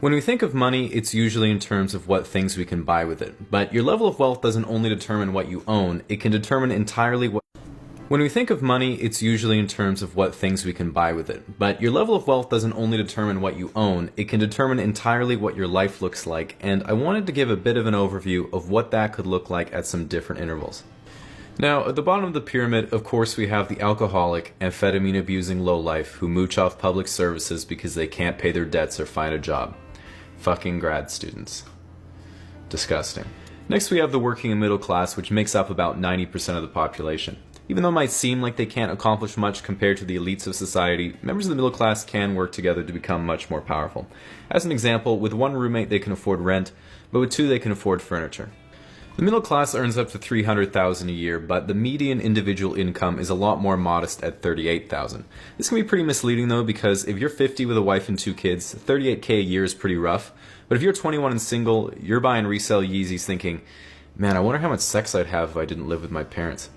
When we think of money, it's usually in terms of what things we can buy with it. But your level of wealth doesn't only determine what you own, it can determine entirely what. When we think of money, it's usually in terms of what things we can buy with it. But your level of wealth doesn't only determine what you own, it can determine entirely what your life looks like. And I wanted to give a bit of an overview of what that could look like at some different intervals. Now, at the bottom of the pyramid, of course, we have the alcoholic, amphetamine-abusing lowlife who mooch off public services because they can't pay their debts or find a job. Fucking grad students. Disgusting. Next, we have the working and middle class, which makes up about 90% of the population. Even though it might seem like they can't accomplish much compared to the elites of society, members of the middle class can work together to become much more powerful. As an example, with one roommate they can afford rent, but with two they can afford furniture. The middle class earns up to $300,000 a year, but the median individual income is a lot more modest at $38,000. This can be pretty misleading though, because if you're 50 with a wife and two kids, $38K a year is pretty rough. But if you're 21 and single, you're buying resale Yeezys thinking, man, I wonder how much sex I'd have if I didn't live with my parents.